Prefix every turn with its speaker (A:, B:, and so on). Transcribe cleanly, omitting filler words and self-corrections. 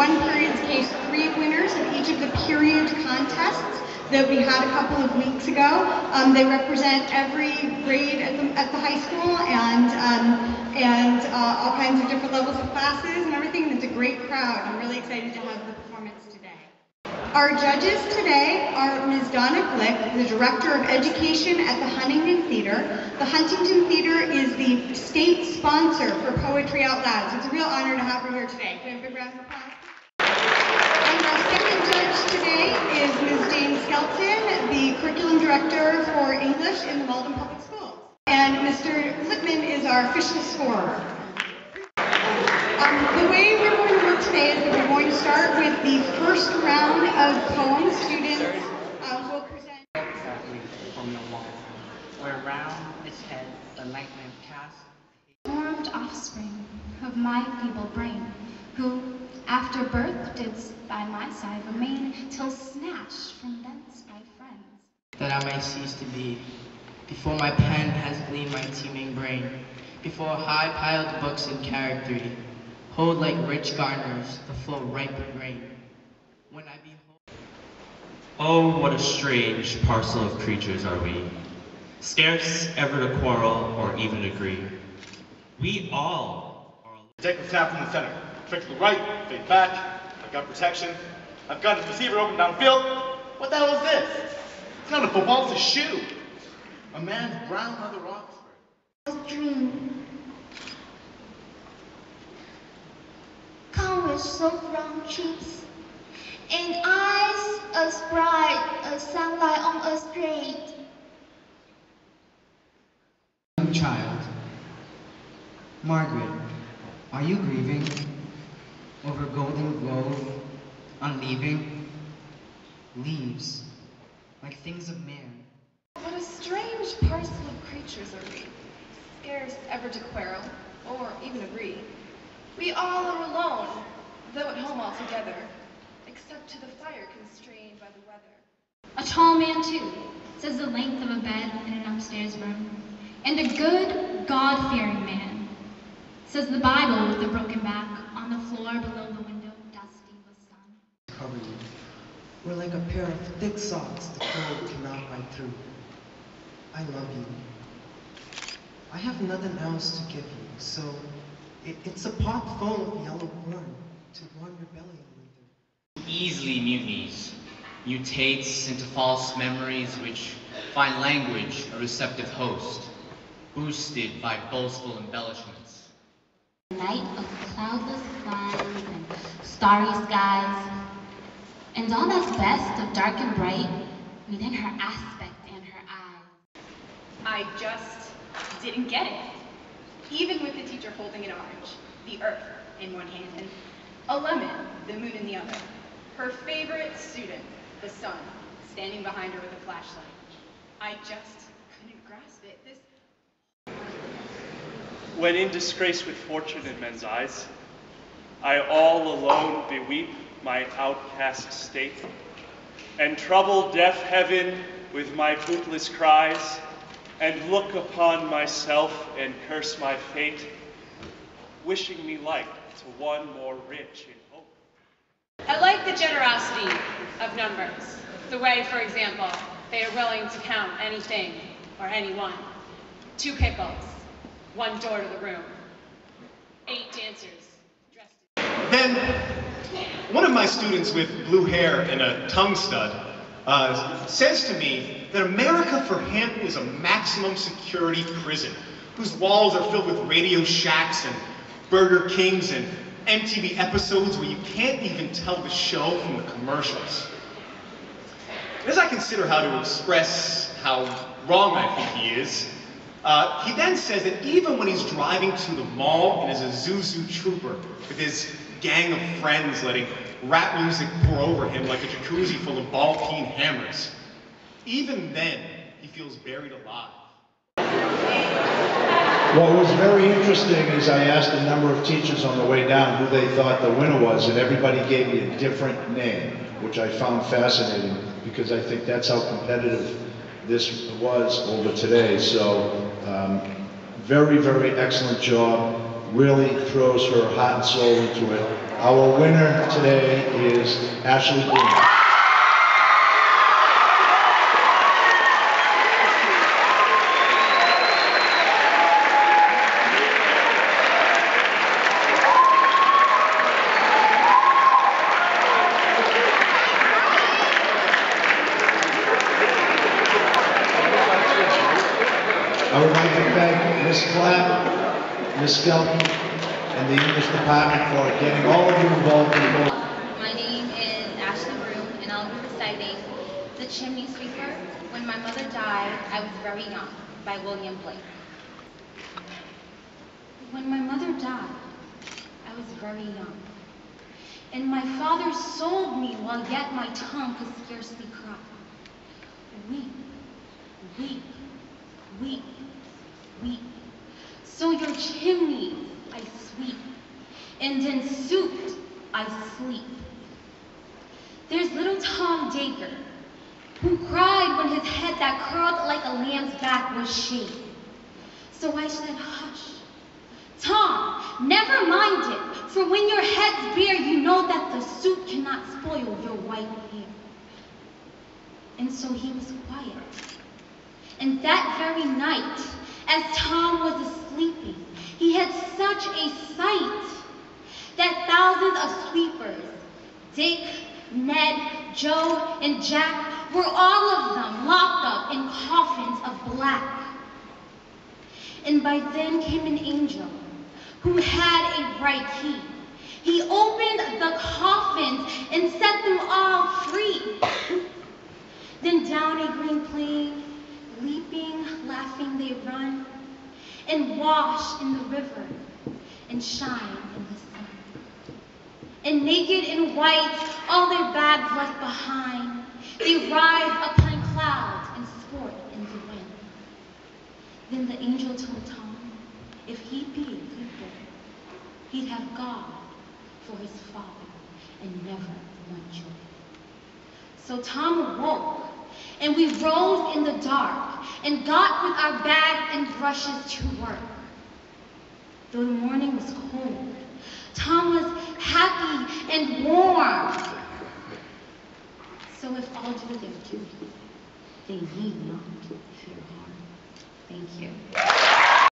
A: one period's K-3 winners of each of the period contests that we had a couple of weeks ago. They represent every grade at the high school and all kinds of different levels of classes and everything. And it's a great crowd. I'm really excited to have the performance today. Our judges today are Ms. Donna Glick, the Director of Education at the Huntington Theater. The Huntington Theater is the state sponsor for Poetry Out Loud, so it's a real honor to have her here today. Can we have a big round of applause? And our second judge today is Ms. Jane Skelton, the Curriculum Director for English in the Malden Public Schools. And Mr. Lippman is our official scorer. The way we're going to work today is that we're going to start with the first round of poems. Students will present.
B: Exactly from the wall, where round its head the light lamp cast.
C: Formed offspring of my feeble brain, who after birth didst by my side remain, till snatched from thence by friends.
B: That I may cease to be, before my pen has gleamed my teeming brain, before high-piled books and charactery hold like rich garners the full ripened grain. When I behold.
D: Oh, what a strange parcel of creatures are we, scarce ever to quarrel or even agree. We all are.
E: Take the snap from the center, trick to the right, fade back. I've got protection. I've got his receiver open downfield. What the hell is this? It's not a football, it's a shoe. A man's brown leather Oxford.
C: A dream. Come with soft round cheeks and eyes as bright as sunlight on a street.
B: Young child, Margaret, are you grieving over golden grove unleaving leaves like things of man?
F: What a strange parcel of creatures are we, scarce ever to quarrel or even agree. We all are alone, though at home all together, except to the fire constrained by the weather.
C: A tall man, too, says the length of a bed in an upstairs room. And a good, God-fearing man, says the Bible with a broken back on the floor below the window, dusty with sun.
B: Cover you. We're like a pair of thick socks the cold cannot bite through. I love you. I have nothing else to give you, so it's a pot full of yellow corn to warm your belly in winter.
G: Easily mutinies, mutates into false memories which find language a receptive host, boosted by boastful embellishments.
C: Night of cloudless climes and starry skies, and all that's best of dark and bright within her aspect and her eyes.
F: I just didn't get it. Even with the teacher holding an orange, the earth in one hand, and a lemon, the moon in the other. Her favorite student, the sun, standing behind her with a flashlight. I just couldn't grasp it.
H: When in disgrace with fortune in men's eyes, I all alone beweep my outcast state, and trouble deaf heaven with my bootless cries, and look upon myself and curse my fate, wishing me like to one more rich in hope.
I: I like the generosity of numbers. The way, for example, they are willing to count anything or anyone. 2 pickles, 1 door to the room, 8 dancers dressed in...
E: Then, one of my students with blue hair and a tongue stud says to me that America for him is a maximum security prison, whose walls are filled with Radio Shacks and Burger Kings and MTV episodes where you can't even tell the show from the commercials. As I consider how to express how wrong I think he is, he then says that even when he's driving to the mall and is a Zuzu trooper with his gang of friends letting rap music pour over him like a jacuzzi full of ball-peen hammers, even then he feels buried alive.
J: What was very interesting is I asked a number of teachers on the way down who they thought the winner was, and everybody gave me a different name, which I found fascinating because I think that's how competitive this was over today. So very, very excellent job. Really throws her heart and soul into it. Our winner today is Ashley Green. I would like to thank Ms. Clapp, Ms. Skelton, and the English department for getting all of you involved in both.
K: My name is Ashley Broom, and I'll be reciting The Chimney Sweeper. When My Mother Died, I Was Very Young, by William Blake. When my mother died, I was very young, and my father sold me while yet my tongue could scarcely cry. Weep, weep, weep, weep. So your chimneys I sweep, and in soot I sleep. There's little Tom Dacre, who cried when his head that curled like a lamb's back was shaved. So I said, hush, Tom, never mind it, for when your head's bare, you know that the soot cannot spoil your white hair. And so he was quiet. And that very night, as Tom was asleeping, he had such a sight that thousands of sweepers, Dick, Ned, Joe, and Jack, were all of them locked up in coffins of black. And by then came an angel who had a bright key. He opened the coffins and set them all free. Then down a green plain, leaping, laughing they run, and wash in the river, and shine in the sun. And naked and white, all their bags left behind, they rise upon clouds and sport in the wind. Then the angel told Tom, if he be a good boy, he'd have God for his father and never want joy. So Tom awoke, and we rose in the dark and got with our bags and brushes to work. Though the morning was cold, Tom was happy and warm. So if all do their duty, they need not fear harm. Thank you.